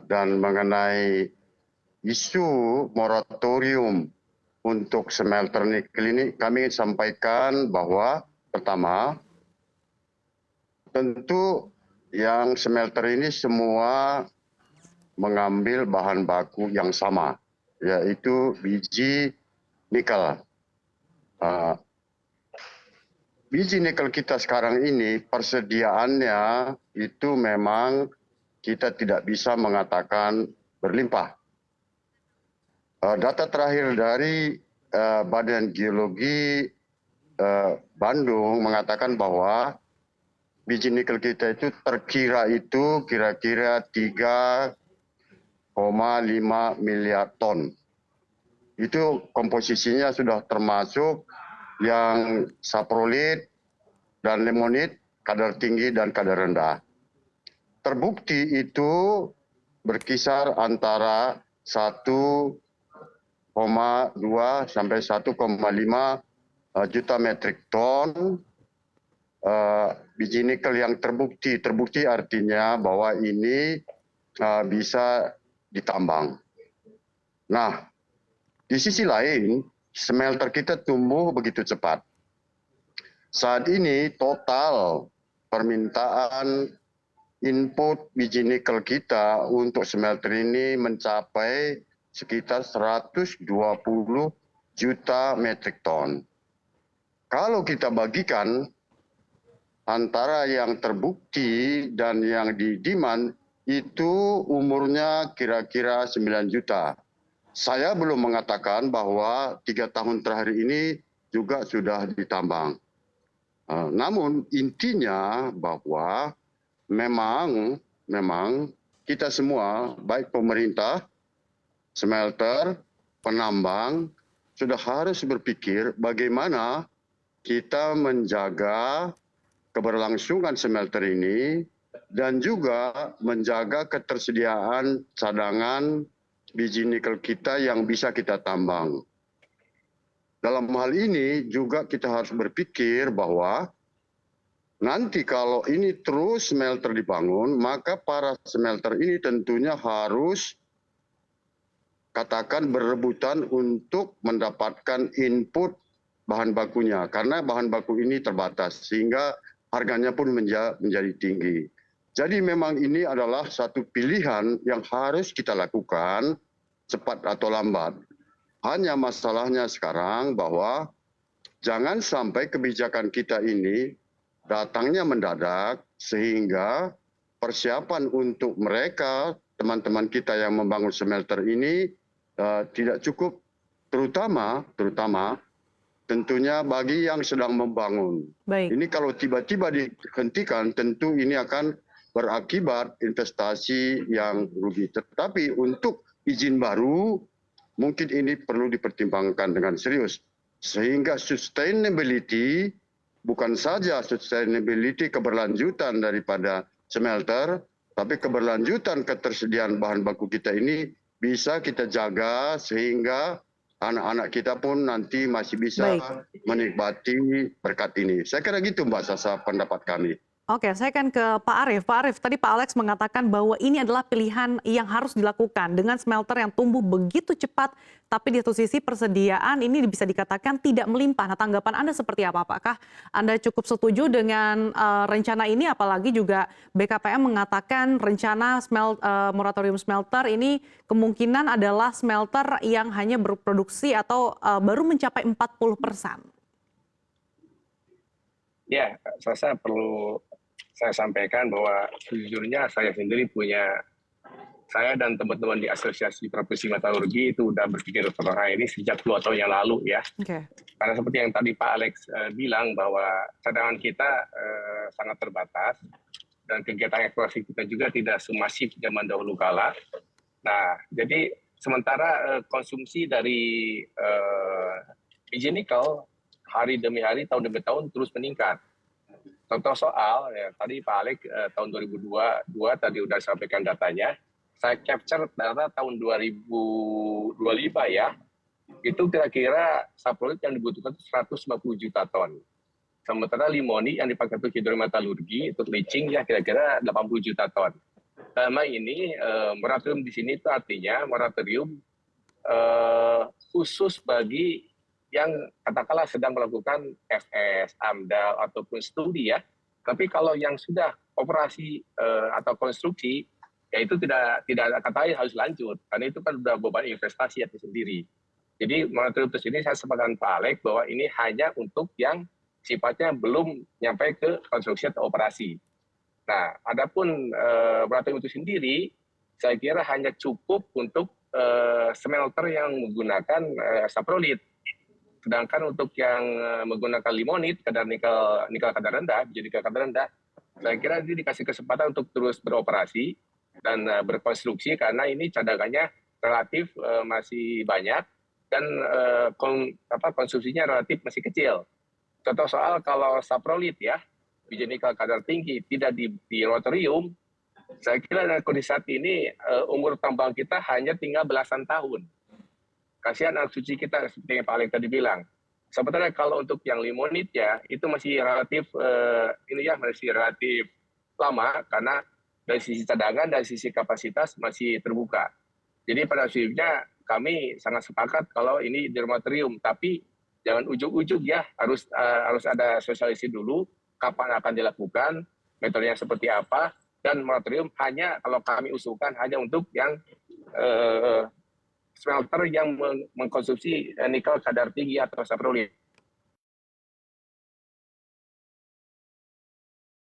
dan mengenai isu moratorium untuk smelter nikel ini, kami ingin sampaikan bahwa pertama, tentu yang smelter ini semua mengambil bahan baku yang sama, yaitu biji nikel. Biji nikel kita sekarang ini persediaannya itu memang kita tidak bisa mengatakan berlimpah. Data terakhir dari Badan Geologi Bandung mengatakan bahwa biji nikel kita itu terkira itu kira-kira 3,5 miliar ton. Itu komposisinya sudah termasuk yang saprolit dan limonit, kadar tinggi dan kadar rendah. Terbukti itu berkisar antara 1,2 sampai 1,5 juta metrik ton biji nikel yang terbukti. Terbukti artinya bahwa ini bisa ditambang. Nah, di sisi lain, smelter kita tumbuh begitu cepat. Saat ini total permintaan input biji nikel kita untuk smelter ini mencapai sekitar 120 juta metrik ton. Kalau kita bagikan antara yang terbukti dan yang di-demand itu umurnya kira-kira 9 juta. Saya belum mengatakan bahwa 3 tahun terakhir ini juga sudah ditambang. Namun intinya bahwa memang kita semua, baik pemerintah, smelter, penambang, sudah harus berpikir bagaimana kita menjaga keberlangsungan smelter ini dan juga menjaga ketersediaan cadangan biji nikel kita yang bisa kita tambang. Dalam hal ini juga kita harus berpikir bahwa nanti kalau ini terus smelter dibangun, maka para smelter ini tentunya harus katakan berebutan untuk mendapatkan input bahan bakunya. Karena bahan baku ini terbatas sehingga harganya pun menjadi tinggi. Jadi memang ini adalah satu pilihan yang harus kita lakukan cepat atau lambat. Hanya masalahnya sekarang bahwa jangan sampai kebijakan kita ini datangnya mendadak sehingga persiapan untuk mereka, teman-teman kita yang membangun smelter ini tidak cukup, terutama tentunya bagi yang sedang membangun. Baik. Ini kalau tiba-tiba dihentikan, tentu ini akan berakibat investasi yang rugi. Tetapi untuk izin baru, mungkin ini perlu dipertimbangkan dengan serius. Sehingga sustainability, bukan saja sustainability keberlanjutan daripada smelter, tapi keberlanjutan ketersediaan bahan baku kita ini bisa kita jaga sehingga anak-anak kita pun nanti masih bisa menikmati berkat ini. Saya kira gitu Mbak Sasa pendapat kami. Oke, saya akan ke Pak Arief. Pak Arief, tadi Pak Alex mengatakan bahwa ini adalah pilihan yang harus dilakukan dengan smelter yang tumbuh begitu cepat, tapi di satu sisi persediaan ini bisa dikatakan tidak melimpah. Nah, tanggapan Anda seperti apa? Apakah Anda cukup setuju dengan rencana ini? Apalagi juga BKPM mengatakan rencana moratorium smelter ini kemungkinan adalah smelter yang hanya berproduksi atau baru mencapai 40%. Ya, saya perlu saya sampaikan bahwa sejujurnya saya sendiri saya dan teman-teman di Asosiasi Profesi Metalurgi itu udah berpikir tentang ini sejak 2 tahun yang lalu ya. Karena seperti yang tadi Pak Alex bilang bahwa cadangan kita sangat terbatas dan kegiatan eksplorasi kita juga tidak semasif zaman dahulu kala. Nah, jadi sementara konsumsi dari biji nikel hari demi hari, tahun demi tahun terus meningkat. Contoh soal, ya, tadi Pak Alex tahun 2022 tadi sudah sampaikan datanya, saya capture data tahun 2025 ya, itu kira-kira saprolit yang dibutuhkan 150 juta ton. Sementara limoni yang dipakai untuk hidrometalurgi, untuk leaching ya kira-kira 80 juta ton. dalam hal ini moratorium di sini itu artinya moratorium khusus bagi yang katakanlah sedang melakukan FS, AMDAL ataupun studi ya. Tapi kalau yang sudah operasi atau konstruksi, ya itu tidak ada katanya harus lanjut karena itu kan sudah beban investasi itu sendiri. Jadi moratorium ini saya sepakat Pak Alex bahwa ini hanya untuk yang sifatnya belum nyampe ke konstruksi atau operasi. Nah, adapun moratorium itu sendiri, saya kira hanya cukup untuk smelter yang menggunakan saprolit. Sedangkan untuk yang menggunakan limonit, kadar nikel kadar rendah, jadi kadar rendah, saya kira ini dikasih kesempatan untuk terus beroperasi dan berkonstruksi karena ini cadangannya relatif masih banyak dan konsumsinya relatif masih kecil. Contoh soal kalau saprolit ya, biji nikel kadar tinggi tidak di moratorium, saya kira dengan kondisi saat ini umur tambang kita hanya tinggal belasan tahun. Kasihan anak cucu kita seperti yang Pak Alex tadi bilang. Sebenarnya kalau untuk yang limonit ya itu masih relatif masih relatif lama karena dari sisi cadangan dan sisi kapasitas masih terbuka. Jadi pada akhirnya kami sangat sepakat kalau ini di moratorium, tapi jangan ujug-ujug ya harus ada sosialisasi dulu. Kapan akan dilakukan, metodenya seperti apa, dan moratorium hanya kalau kami usulkan hanya untuk yang smelter yang mengkonsumsi nikel kadar tinggi atau saprolit.